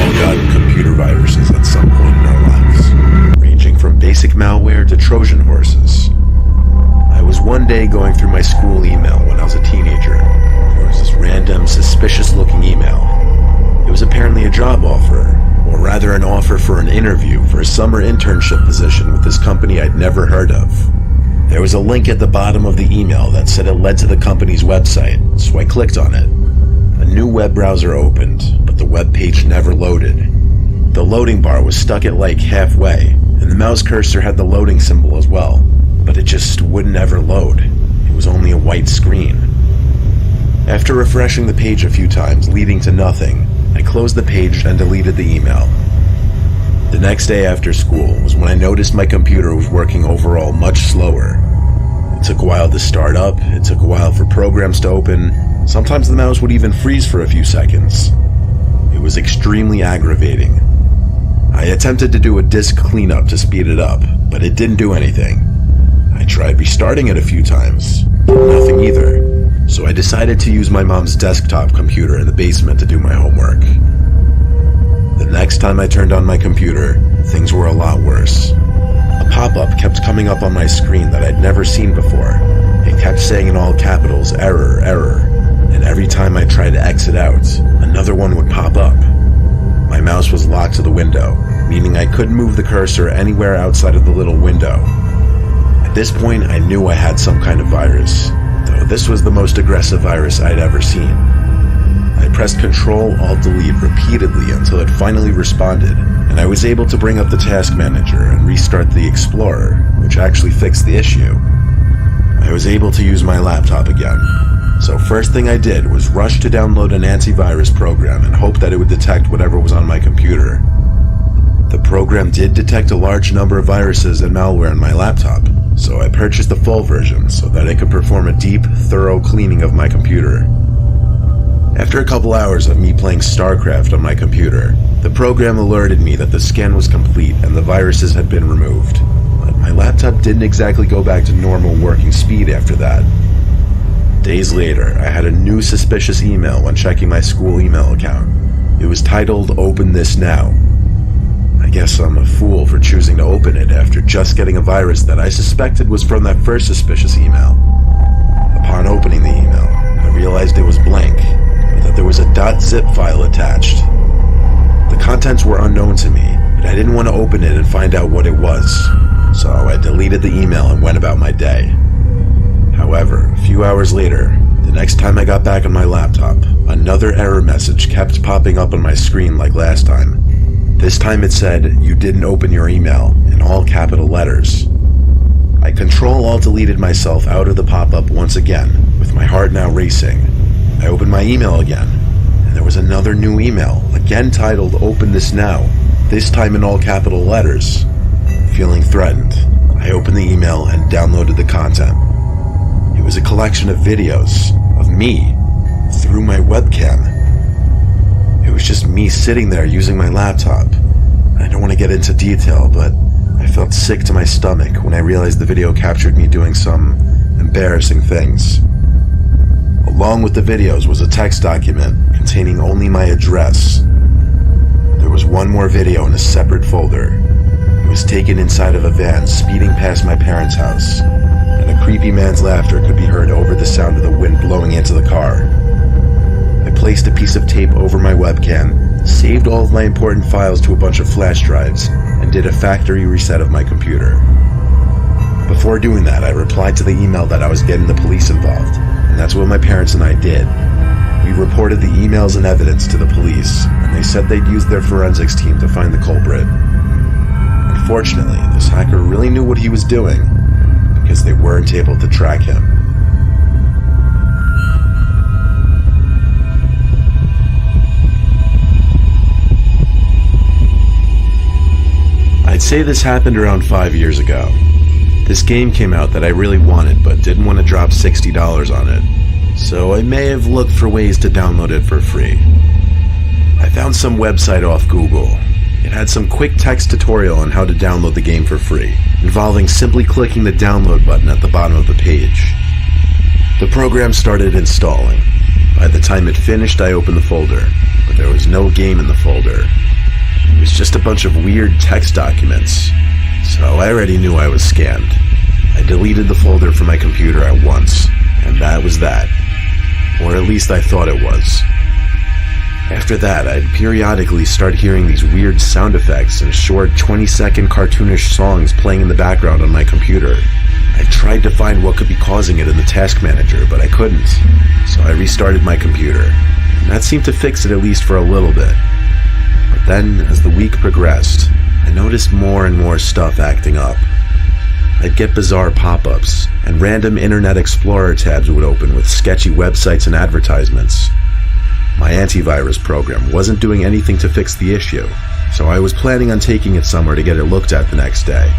all gotten computer viruses at some point in our lives, ranging from basic malware to Trojan horses. I was one day going through my school email when I was a teenager. There was this random, suspicious-looking email. It was apparently a job offer, or rather an offer for an interview for a summer internship position with this company I'd never heard of. There was a link at the bottom of the email that said it led to the company's website, so I clicked on it. A new web browser opened, but the web page never loaded. The loading bar was stuck at like halfway, and the mouse cursor had the loading symbol as well, but it just wouldn't ever load. It was only a white screen. After refreshing the page a few times, leading to nothing, I closed the page and deleted the email. The next day after school was when I noticed my computer was working overall much slower. It took a while to start up, it took a while for programs to open, sometimes the mouse would even freeze for a few seconds. It was extremely aggravating. I attempted to do a disk cleanup to speed it up, but it didn't do anything. I tried restarting it a few times, nothing either, so I decided to use my mom's desktop computer in the basement to do my homework. The next time I turned on my computer, things were a lot worse. A pop-up kept coming up on my screen that I'd never seen before. It kept saying in all capitals, "Error, error," and every time I tried to exit out, another one would pop up. My mouse was locked to the window, meaning I couldn't move the cursor anywhere outside of the little window. At this point, I knew I had some kind of virus, though this was the most aggressive virus I'd ever seen. I pressed Ctrl-Alt-Delete repeatedly until it finally responded, and I was able to bring up the task manager and restart the Explorer, which actually fixed the issue. I was able to use my laptop again, so first thing I did was rush to download an antivirus program and hope that it would detect whatever was on my computer. The program did detect a large number of viruses and malware on my laptop, so I purchased the full version so that it could perform a deep, thorough cleaning of my computer. After a couple hours of me playing StarCraft on my computer, the program alerted me that the scan was complete and the viruses had been removed. But my laptop didn't exactly go back to normal working speed after that. Days later, I had a new suspicious email when checking my school email account. It was titled, "Open this now." I guess I'm a fool for choosing to open it after just getting a virus that I suspected was from that first suspicious email. Upon opening the email, I realized it was blank, but that there was a .zip file attached. The contents were unknown to me, but I didn't want to open it and find out what it was, so I deleted the email and went about my day. However, a few hours later, the next time I got back on my laptop, another error message kept popping up on my screen like last time. This time it said, "You didn't open your email," in all capital letters. I Ctrl-Alt-Deleted myself out of the pop-up once again, with my heart now racing. I opened my email again, and there was another new email, again titled, "Open this now," this time in all capital letters. Feeling threatened, I opened the email and downloaded the content. It was a collection of videos of me through my webcam. It was just me sitting there using my laptop. I don't want to get into detail, but I felt sick to my stomach when I realized the video captured me doing some embarrassing things. Along with the videos was a text document containing only my address. There was one more video in a separate folder. It was taken inside of a van speeding past my parents' house, and a creepy man's laughter could be heard over the sound of the wind blowing into the car. I placed a piece of tape over my webcam, saved all of my important files to a bunch of flash drives, and did a factory reset of my computer. Before doing that, I replied to the email that I was getting the police involved, and that's what my parents and I did. We reported the emails and evidence to the police, and they said they'd use their forensics team to find the culprit. Unfortunately, this hacker really knew what he was doing, because they weren't able to track him. I'd say this happened around 5 years ago. This game came out that I really wanted but didn't want to drop $60 on it, so I may have looked for ways to download it for free. I found some website off Google. It had some quick text tutorial on how to download the game for free, involving simply clicking the download button at the bottom of the page. The program started installing. By the time it finished, I opened the folder, but there was no game in the folder. was just a bunch of weird text documents. So I already knew I was scammed. I deleted the folder from my computer at once, and that was that. Or at least I thought it was. After that, I'd periodically start hearing these weird sound effects and short 20-second cartoonish songs playing in the background on my computer. I tried to find what could be causing it in the task manager, but I couldn't. So I restarted my computer, and that seemed to fix it at least for a little bit. But then, as the week progressed, I noticed more and more stuff acting up. I'd get bizarre pop-ups, and random Internet Explorer tabs would open with sketchy websites and advertisements. My antivirus program wasn't doing anything to fix the issue, so I was planning on taking it somewhere to get it looked at the next day.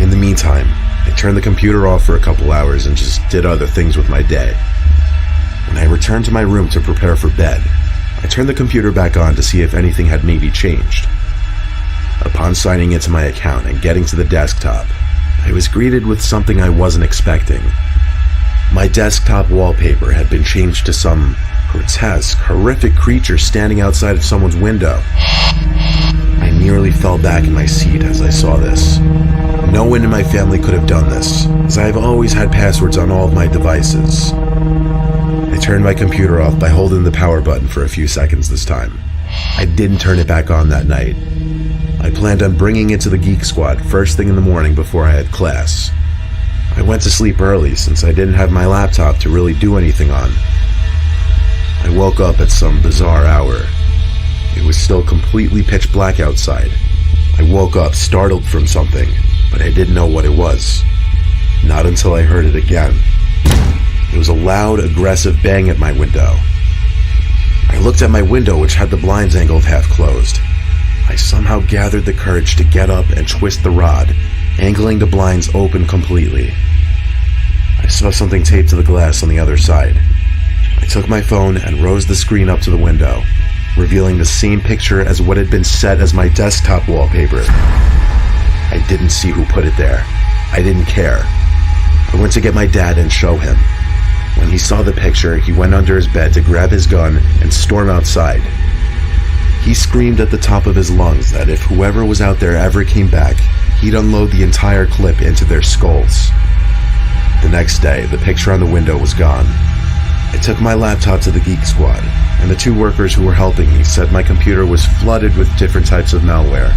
In the meantime, I turned the computer off for a couple hours and just did other things with my day. When I returned to my room to prepare for bed, I turned the computer back on to see if anything had maybe changed. Upon signing into my account and getting to the desktop, I was greeted with something I wasn't expecting. My desktop wallpaper had been changed to some grotesque, horrific creature standing outside of someone's window. I nearly fell back in my seat as I saw this. No one in my family could have done this, as I have always had passwords on all of my devices. I turned my computer off by holding the power button for a few seconds this time. I didn't turn it back on that night. I planned on bringing it to the Geek Squad first thing in the morning before I had class. I went to sleep early since I didn't have my laptop to really do anything on. I woke up at some bizarre hour. It was still completely pitch black outside. I woke up startled from something, but I didn't know what it was. Not until I heard it again. It was a loud, aggressive bang at my window. I looked at my window, which had the blinds angled half closed. I somehow gathered the courage to get up and twist the rod, angling the blinds open completely. I saw something taped to the glass on the other side. I took my phone and rose the screen up to the window, revealing the same picture as what had been set as my desktop wallpaper. I didn't see who put it there. I didn't care. I went to get my dad and show him. When he saw the picture, he went under his bed to grab his gun and storm outside. He screamed at the top of his lungs that if whoever was out there ever came back, he'd unload the entire clip into their skulls. The next day, the picture on the window was gone. I took my laptop to the Geek Squad, and the two workers who were helping me said my computer was flooded with different types of malware.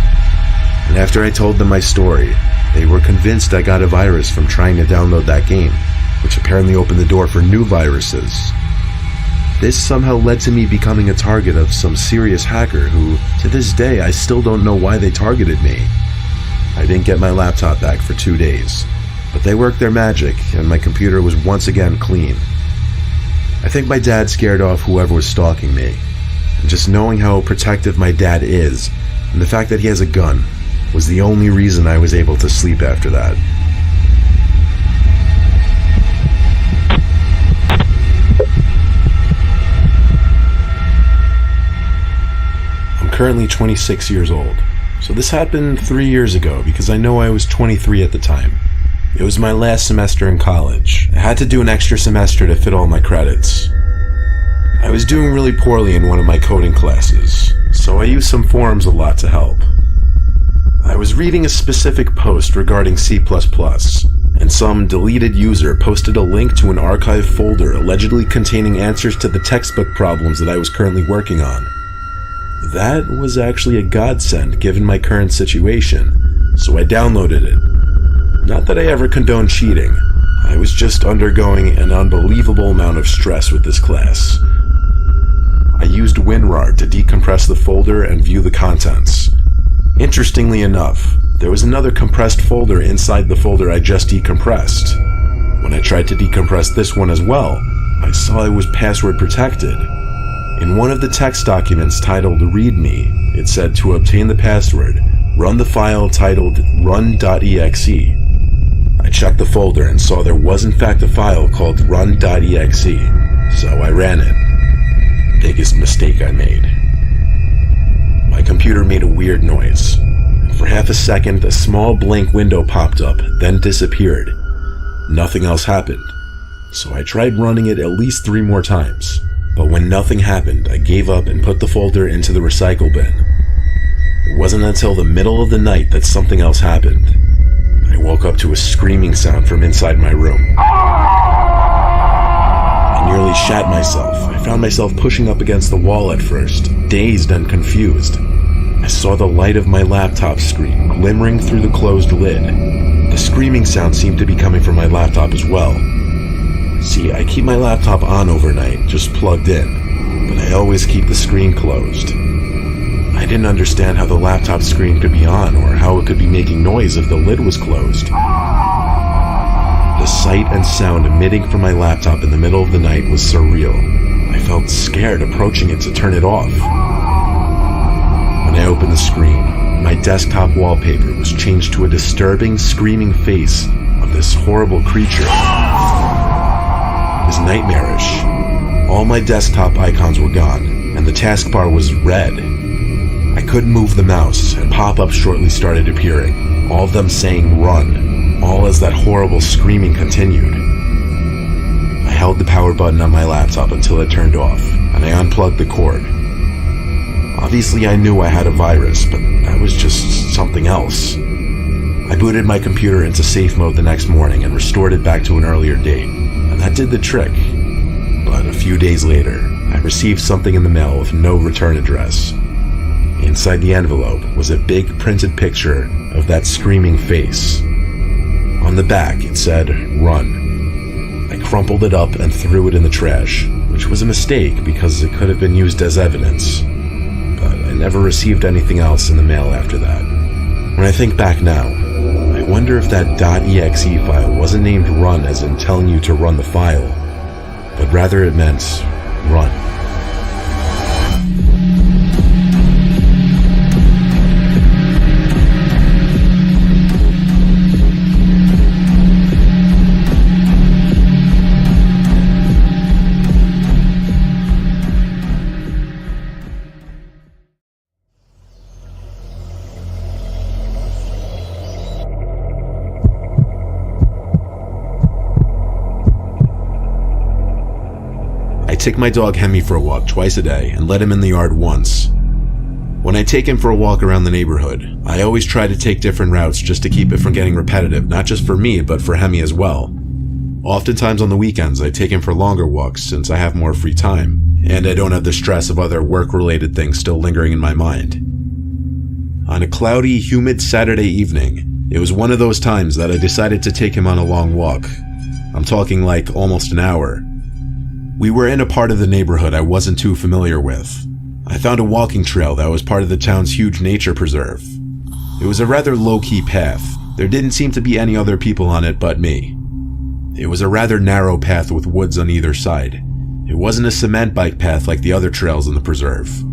And after I told them my story, they were convinced I got a virus from trying to download that game, which apparently opened the door for new viruses. This somehow led to me becoming a target of some serious hacker who, to this day, I still don't know why they targeted me. I didn't get my laptop back for 2 days, but they worked their magic, and my computer was once again clean. I think my dad scared off whoever was stalking me, and just knowing how protective my dad is, and the fact that he has a gun, was the only reason I was able to sleep after that. I'm currently 26 years old, so this happened 3 years ago because I know I was 23 at the time. It was my last semester in college. I had to do an extra semester to fit all my credits. I was doing really poorly in one of my coding classes, so I used some forums a lot to help. I was reading a specific post regarding C++, and some deleted user posted a link to an archive folder allegedly containing answers to the textbook problems that I was currently working on. That was actually a godsend given my current situation, so I downloaded it. Not that I ever condone cheating. I was just undergoing an unbelievable amount of stress with this class. I used WinRAR to decompress the folder and view the contents. Interestingly enough, there was another compressed folder inside the folder I just decompressed. When I tried to decompress this one as well, I saw it was password protected. In one of the text documents titled README, it said to obtain the password, run the file titled run.exe. I checked the folder and saw there was in fact a file called run.exe, so I ran it. Biggest mistake I made. My computer made a weird noise. For half a second, a small blank window popped up, then disappeared. Nothing else happened, so I tried running it at least 3 more times. But when nothing happened, I gave up and put the folder into the recycle bin. It wasn't until the middle of the night that something else happened. I woke up to a screaming sound from inside my room. I nearly shat myself. I found myself pushing up against the wall at first, dazed and confused. I saw the light of my laptop screen glimmering through the closed lid. The screaming sound seemed to be coming from my laptop as well. See, I keep my laptop on overnight, just plugged in, but I always keep the screen closed. I didn't understand how the laptop screen could be on or how it could be making noise if the lid was closed. The sight and sound emitting from my laptop in the middle of the night was surreal. I felt scared approaching it to turn it off. When I opened the screen, my desktop wallpaper was changed to a disturbing, screaming face of this horrible creature. It was nightmarish. All my desktop icons were gone, and the taskbar was red. I couldn't move the mouse, and pop-ups shortly started appearing, all of them saying run, all as that horrible screaming continued. I held the power button on my laptop until it turned off, and I unplugged the cord. Obviously I knew I had a virus, but that was just something else. I booted my computer into safe mode the next morning and restored it back to an earlier date, and that did the trick. But a few days later, I received something in the mail with no return address. Inside the envelope was a big printed picture of that screaming face. On the back it said, "Run." I crumpled it up and threw it in the trash, which was a mistake because it could have been used as evidence. But I never received anything else in the mail after that. When I think back now, I wonder if that .exe file wasn't named run as in telling you to run the file, but rather it meant run. I take my dog Hemi for a walk twice a day and let him in the yard once. When I take him for a walk around the neighborhood, I always try to take different routes just to keep it from getting repetitive, not just for me, but for Hemi as well. Oftentimes on the weekends, I take him for longer walks since I have more free time, and I don't have the stress of other work-related things still lingering in my mind. On a cloudy, humid Saturday evening, it was one of those times that I decided to take him on a long walk. I'm talking like almost an hour. We were in a part of the neighborhood I wasn't too familiar with. I found a walking trail that was part of the town's huge nature preserve. It was a rather low-key path. There didn't seem to be any other people on it but me. It was a rather narrow path with woods on either side. It wasn't a cement bike path like the other trails in the preserve.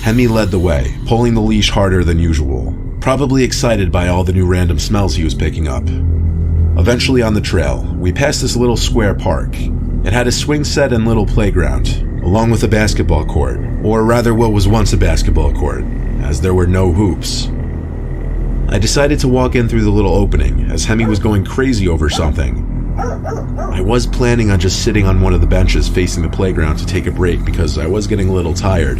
Hemi led the way, pulling the leash harder than usual, probably excited by all the new random smells he was picking up. Eventually on the trail, we passed this little square park. It had a swing set and little playground, along with a basketball court, or rather what was once a basketball court, as there were no hoops. I decided to walk in through the little opening, as Hemi was going crazy over something. I was planning on just sitting on one of the benches facing the playground to take a break because I was getting a little tired,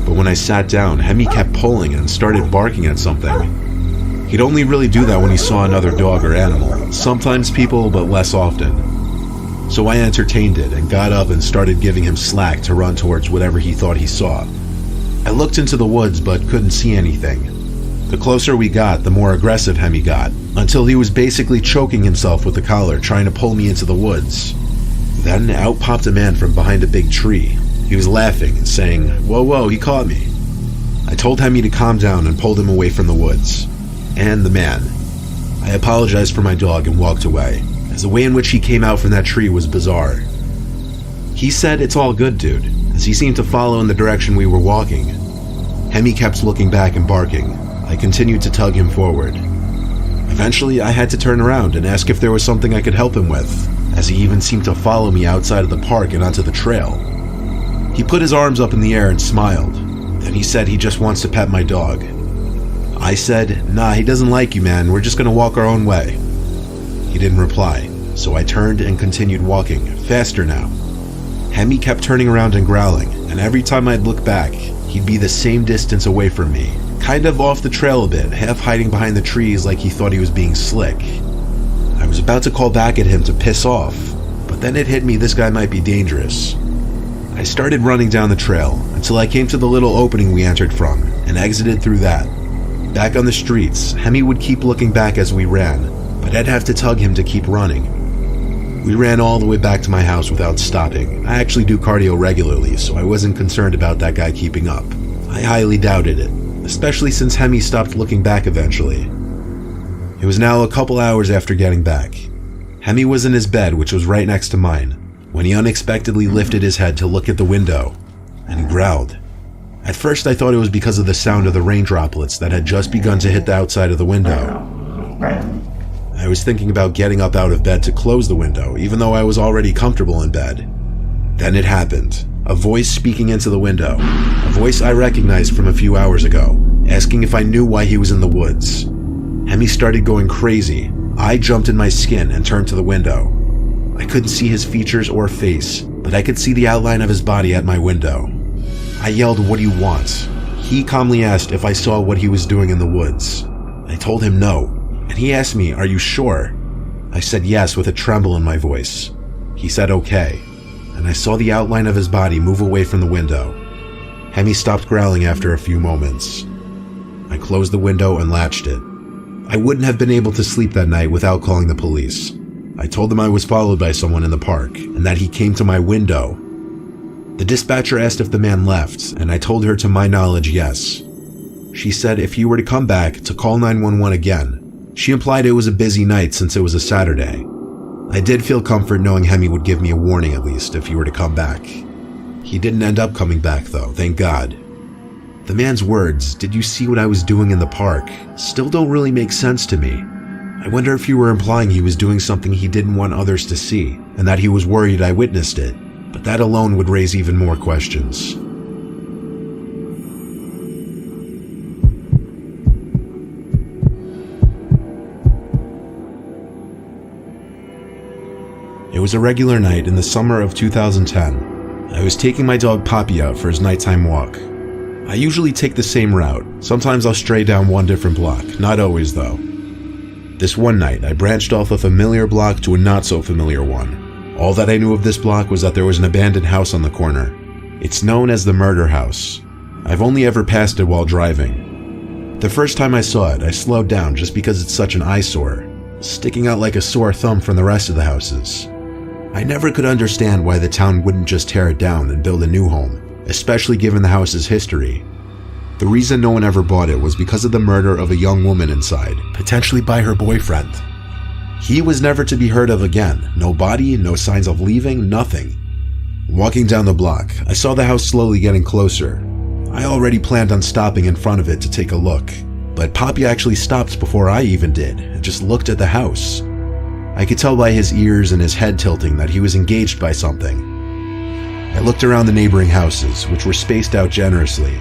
but when I sat down, Hemi kept pulling and started barking at something. He'd only really do that when he saw another dog or animal, sometimes people, but less often. So I entertained it and got up and started giving him slack to run towards whatever he thought he saw. I looked into the woods but couldn't see anything. The closer we got, the more aggressive Hemi got, until he was basically choking himself with the collar trying to pull me into the woods. Then out popped a man from behind a big tree. He was laughing and saying, "Whoa, whoa, he caught me." I told Hemi to calm down and pulled him away from the woods. And the man. I apologized for my dog and walked away, as the way in which he came out from that tree was bizarre. He said, "It's all good, dude," as he seemed to follow in the direction we were walking. Hemi kept looking back and barking. I continued to tug him forward. Eventually, I had to turn around and ask if there was something I could help him with, as he even seemed to follow me outside of the park and onto the trail. He put his arms up in the air and smiled. Then he said he just wants to pet my dog. I said, "Nah, he doesn't like you, man. We're just gonna walk our own way." He didn't reply, so I turned and continued walking, faster now. Hemi kept turning around and growling, and every time I'd look back, He'd be the same distance away from me, kind of off the trail a bit, half hiding behind the trees like he thought he was being slick. I was about to call back at him to piss off, but then it hit me this guy might be dangerous. I started running down the trail until I came to the little opening we entered from and exited through that. Back on the streets, Hemi would keep looking back as we ran, but I'd have to tug him to keep running. We ran all the way back to my house without stopping. I actually do cardio regularly, so I wasn't concerned about that guy keeping up. I highly doubted it, especially since Hemi stopped looking back eventually. It was now a couple hours after getting back. Hemi was in his bed, which was right next to mine, when he unexpectedly lifted his head to look at the window, and he growled. At first I thought it was because of the sound of the rain droplets that had just begun to hit the outside of the window. I was thinking about getting up out of bed to close the window, even though I was already comfortable in bed. Then it happened. A voice speaking into the window. A voice I recognized from a few hours ago, asking if I knew why he was in the woods. Hemi started going crazy. I jumped in my skin and turned to the window. I couldn't see his features or face, but I could see the outline of his body at my window. I yelled, "What do you want?" He calmly asked if I saw what he was doing in the woods. I told him no, and he asked me, "Are you sure?" I said yes with a tremble in my voice. He said okay, and I saw the outline of his body move away from the window. Hemi stopped growling after a few moments. I closed the window and latched it. I wouldn't have been able to sleep that night without calling the police. I told them I was followed by someone in the park, and that he came to my window. The dispatcher asked if the man left, and I told her to my knowledge, yes. She said if he were to come back, to call 911 again. She implied it was a busy night since it was a Saturday. I did feel comfort knowing Hemi would give me a warning at least if he were to come back. He didn't end up coming back though, thank God. The man's words, "Did you see what I was doing in the park?" still don't really make sense to me. I wonder if he were implying he was doing something he didn't want others to see, and that he was worried I witnessed it, but that alone would raise even more questions. It was a regular night in the summer of 2010. I was taking my dog Poppy out for his nighttime walk. I usually take the same route. Sometimes I'll stray down one different block, not always though. This one night, I branched off a familiar block to a not-so-familiar one. All that I knew of this block was that there was an abandoned house on the corner. It's known as the Murder House. I've only ever passed it while driving. The first time I saw it, I slowed down just because it's such an eyesore, sticking out like a sore thumb from the rest of the houses. I never could understand why the town wouldn't just tear it down and build a new home, especially given the house's history. The reason no one ever bought it was because of the murder of a young woman inside, potentially by her boyfriend. He was never to be heard of again. No body, no signs of leaving, nothing. Walking down the block, I saw the house slowly getting closer. I already planned on stopping in front of it to take a look, but Poppy actually stopped before I even did and just looked at the house. I could tell by his ears and his head tilting that he was engaged by something. I looked around the neighboring houses, which were spaced out generously.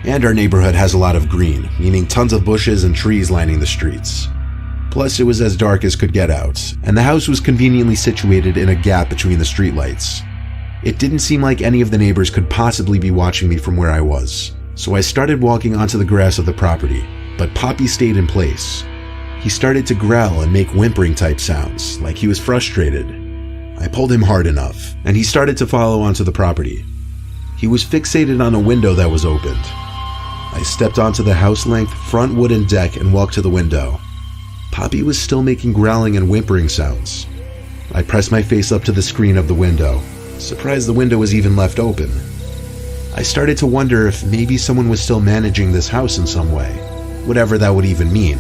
And our neighborhood has a lot of green, meaning tons of bushes and trees lining the streets. Plus, it was as dark as could get out, and the house was conveniently situated in a gap between the streetlights. It didn't seem like any of the neighbors could possibly be watching me from where I was, so I started walking onto the grass of the property, but Poppy stayed in place. He started to growl and make whimpering type sounds, like he was frustrated. I pulled him hard enough, and he started to follow onto the property. He was fixated on a window that was opened. I stepped onto the house-length front wooden deck and walked to the window. Poppy was still making growling and whimpering sounds. I pressed my face up to the screen of the window, surprised the window was even left open. I started to wonder if maybe someone was still managing this house in some way, whatever that would even mean.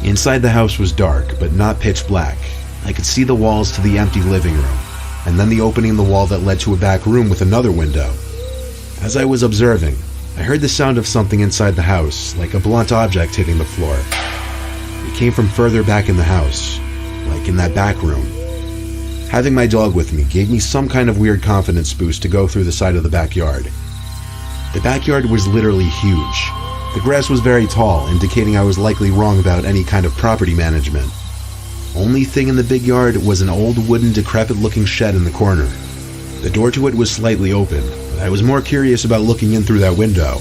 Inside the house was dark, but not pitch black. I could see the walls to the empty living room, and then the opening in the wall that led to a back room with another window. As I was observing, I heard the sound of something inside the house, like a blunt object hitting the floor. It came from further back in the house, like in that back room. Having my dog with me gave me some kind of weird confidence boost to go through the side of the backyard. The backyard was literally huge. The grass was very tall, indicating I was likely wrong about any kind of property management. Only thing in the big yard was an old wooden decrepit-looking shed in the corner. The door to it was slightly open, but I was more curious about looking in through that window.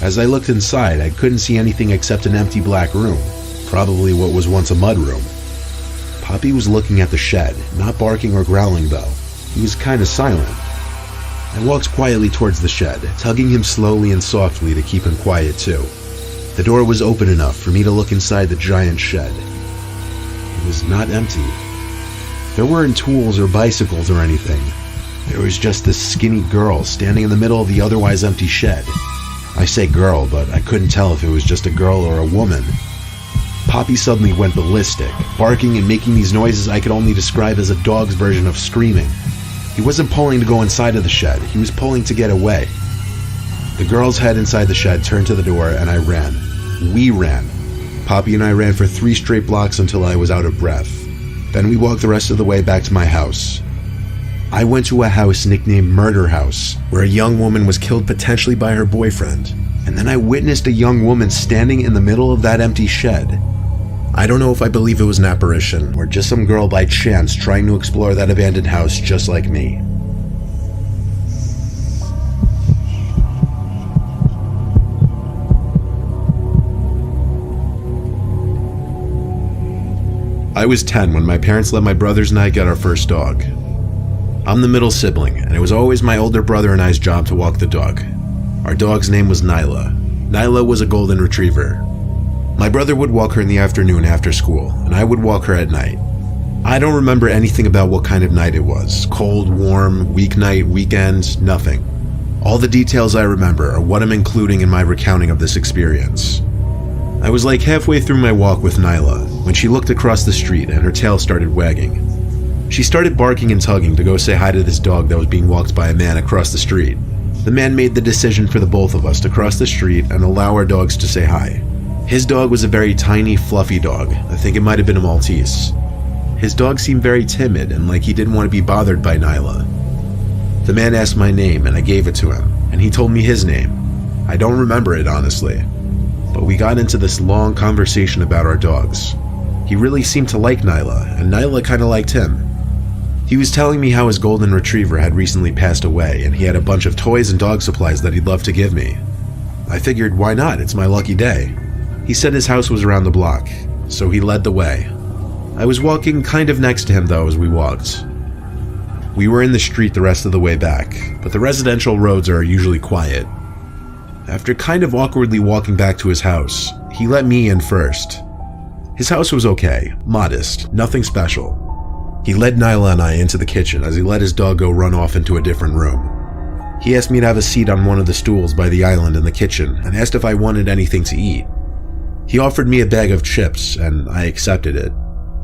As I looked inside, I couldn't see anything except an empty black room, probably what was once a mud room. Poppy was looking at the shed, not barking or growling though. He was kinda silent. I walked quietly towards the shed, tugging him slowly and softly to keep him quiet too. The door was open enough for me to look inside the giant shed. It was not empty. There weren't tools or bicycles or anything. There was just this skinny girl standing in the middle of the otherwise empty shed. I say girl, but I couldn't tell if it was just a girl or a woman. Poppy suddenly went ballistic, barking and making these noises I could only describe as a dog's version of screaming. He wasn't pulling to go inside of the shed, he was pulling to get away. The girl's head inside the shed turned to the door and I ran. We ran. Poppy and I ran for 3 straight blocks until I was out of breath. Then we walked the rest of the way back to my house. I went to a house nicknamed Murder House, where a young woman was killed potentially by her boyfriend. And then I witnessed a young woman standing in the middle of that empty shed. I don't know if I believe it was an apparition, or just some girl by chance trying to explore that abandoned house just like me. I was 10 when my parents let my brothers and I get our first dog. I'm the middle sibling, and it was always my older brother and I's job to walk the dog. Our dog's name was Nyla. Nyla was a golden retriever. My brother would walk her in the afternoon after school, and I would walk her at night. I don't remember anything about what kind of night it was. Cold, warm, weeknight, weekend, nothing. All the details I remember are what I'm including in my recounting of this experience. I was like halfway through my walk with Nyla when she looked across the street and her tail started wagging. She started barking and tugging to go say hi to this dog that was being walked by a man across the street. The man made the decision for the both of us to cross the street and allow our dogs to say hi. His dog was a very tiny, fluffy dog. I think it might have been a Maltese. His dog seemed very timid and like he didn't want to be bothered by Nyla. The man asked my name and I gave it to him, and he told me his name. I don't remember it honestly, but we got into this long conversation about our dogs. He really seemed to like Nyla, and Nyla kinda liked him. He was telling me how his golden retriever had recently passed away and he had a bunch of toys and dog supplies that he'd love to give me. I figured, why not? It's my lucky day. He said his house was around the block, so he led the way. I was walking kind of next to him though as we walked. We were in the street the rest of the way back, but the residential roads are usually quiet. After kind of awkwardly walking back to his house, he let me in first. His house was okay, modest, nothing special. He led Nyla and I into the kitchen as he let his dog go run off into a different room. He asked me to have a seat on one of the stools by the island in the kitchen and asked if I wanted anything to eat. He offered me a bag of chips and I accepted it.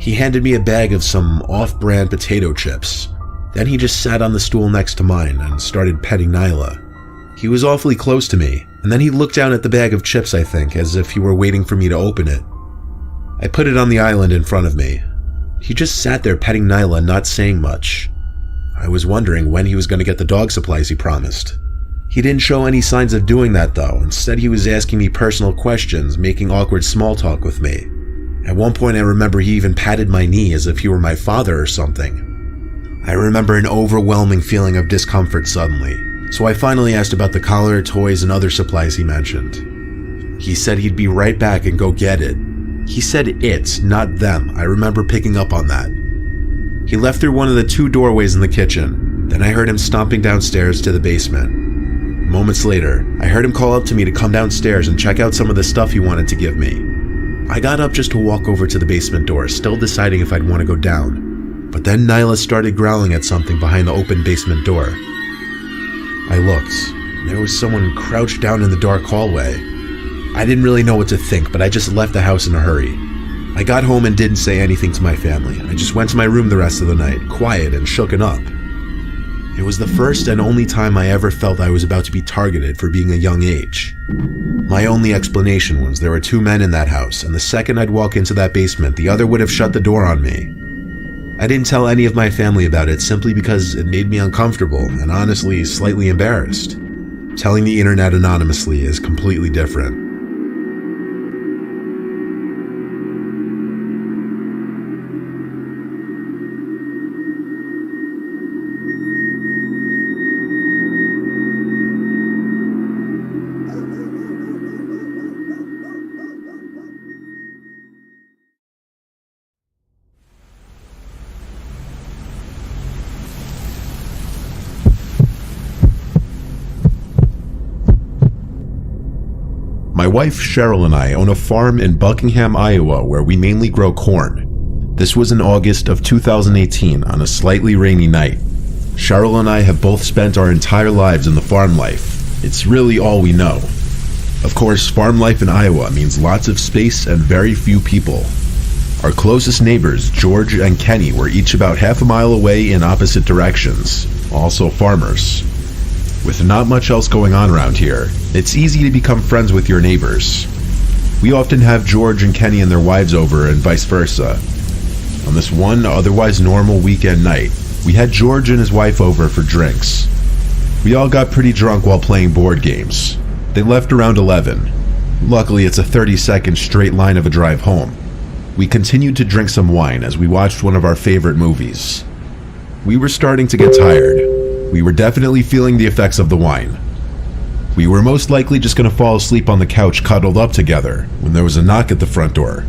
He handed me a bag of some off-brand potato chips. Then he just sat on the stool next to mine and started petting Nyla. He was awfully close to me, and then he looked down at the bag of chips, I think, as if he were waiting for me to open it. I put it on the island in front of me. He just sat there petting Nyla, not saying much. I was wondering when he was going to get the dog supplies he promised. He didn't show any signs of doing that though. Instead he was asking me personal questions, making awkward small talk with me. At one point I remember he even patted my knee as if he were my father or something. I remember an overwhelming feeling of discomfort suddenly, so I finally asked about the collar, toys, and other supplies he mentioned. He said he'd be right back and go get it. He said it, not them. I remember picking up on that. He left through one of the 2 doorways in the kitchen. Then I heard him stomping downstairs to the basement. Moments later, I heard him call up to me to come downstairs and check out some of the stuff he wanted to give me. I got up just to walk over to the basement door, still deciding if I'd want to go down. But then Nyla started growling at something behind the open basement door. I looked. There was someone crouched down in the dark hallway. I didn't really know what to think, but I just left the house in a hurry. I got home and didn't say anything to my family. I just went to my room the rest of the night, quiet and shooken up. It was the first and only time I ever felt I was about to be targeted for being a young age. My only explanation was there were 2 men in that house, and the second I'd walk into that basement, the other would have shut the door on me. I didn't tell any of my family about it simply because it made me uncomfortable and honestly slightly embarrassed. Telling the internet anonymously is completely different. wife Cheryl and I own a farm in Buckingham, Iowa, where we mainly grow corn. This was in August of 2018 on a slightly rainy night. Cheryl and I have both spent our entire lives in the farm life. It's really all we know. Of course, farm life in Iowa means lots of space and very few people. Our closest neighbors, George and Kenny, were each about half a mile away in opposite directions, also farmers. With not much else going on around here, it's easy to become friends with your neighbors. We often have George and Kenny and their wives over and vice versa. On this one otherwise normal weekend night, we had George and his wife over for drinks. We all got pretty drunk while playing board games. They left around 11. Luckily, it's a 30-second straight line of a drive home. We continued to drink some wine as we watched one of our favorite movies. We were starting to get tired. We were definitely feeling the effects of the wine. We were most likely just going to fall asleep on the couch cuddled up together when there was a knock at the front door.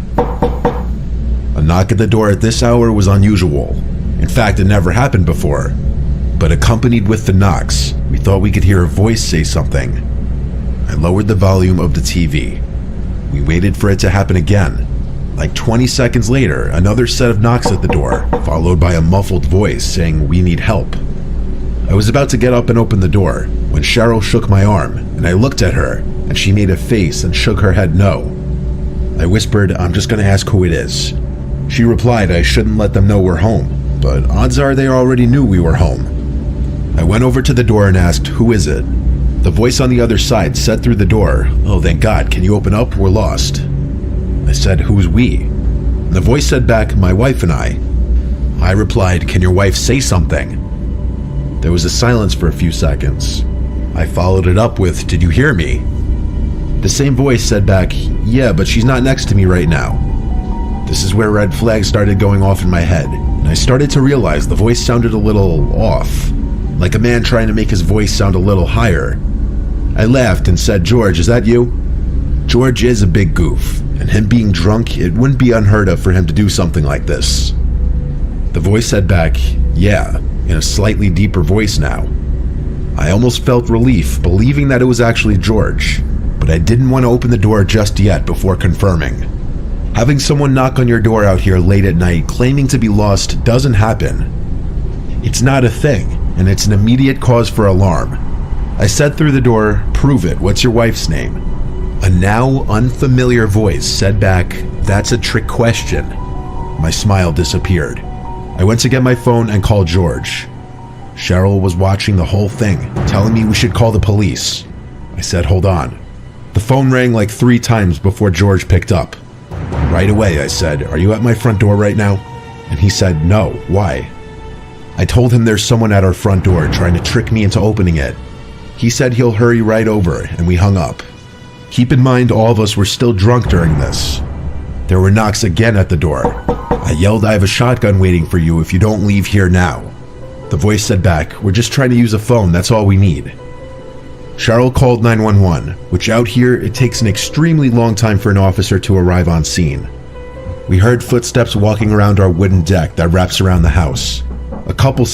A knock at the door at this hour was unusual. In fact, it never happened before. But accompanied with the knocks, we thought we could hear a voice say something. I lowered the volume of the TV. We waited for it to happen again. Like 20 seconds later, another set of knocks at the door, followed by a muffled voice saying, "We need help." I was about to get up and open the door when Cheryl shook my arm, and I looked at her, and she made a face and shook her head no. I whispered, "I'm just going to ask who it is." She replied I shouldn't let them know we're home, but odds are they already knew we were home. I went over to the door and asked, "Who is it?" The voice on the other side said through the door, "Oh, thank God, can you open up? We're lost." I said, "Who's we?" And the voice said back, "My wife and I." I replied, "Can your wife say something?" There was a silence for a few seconds. I followed it up with, "Did you hear me?" The same voice said back, "Yeah, but she's not next to me right now." This is where red flags started going off in my head, and I started to realize the voice sounded a little off, like a man trying to make his voice sound a little higher. I laughed and said, "George, is that you?" George is a big goof, and him being drunk, it wouldn't be unheard of for him to do something like this. The voice said back, "Yeah," in a slightly deeper voice now. I almost felt relief, believing that it was actually George, but I didn't want to open the door just yet before confirming. Having someone knock on your door out here late at night claiming to be lost doesn't happen. It's not a thing, and it's an immediate cause for alarm. I said through the door, "Prove it, what's your wife's name?" A now unfamiliar voice said back, "That's a trick question." My smile disappeared. I went to get my phone and called George. Cheryl was watching the whole thing, telling me we should call the police. I said, "Hold on." The phone rang like 3 times before George picked up. Right away, I said, "Are you at my front door right now?" And he said, "No, why?" I told him there's someone at our front door trying to trick me into opening it. He said he'll hurry right over, and we hung up. Keep in mind, all of us were still drunk during this. There were knocks again at the door. I yelled, "I have a shotgun waiting for you if you don't leave here now." The voice said back, "We're just trying to use a phone, that's all we need." Cheryl called 911, which out here, it takes an extremely long time for an officer to arrive on scene. We heard footsteps walking around our wooden deck that wraps around the house. A couple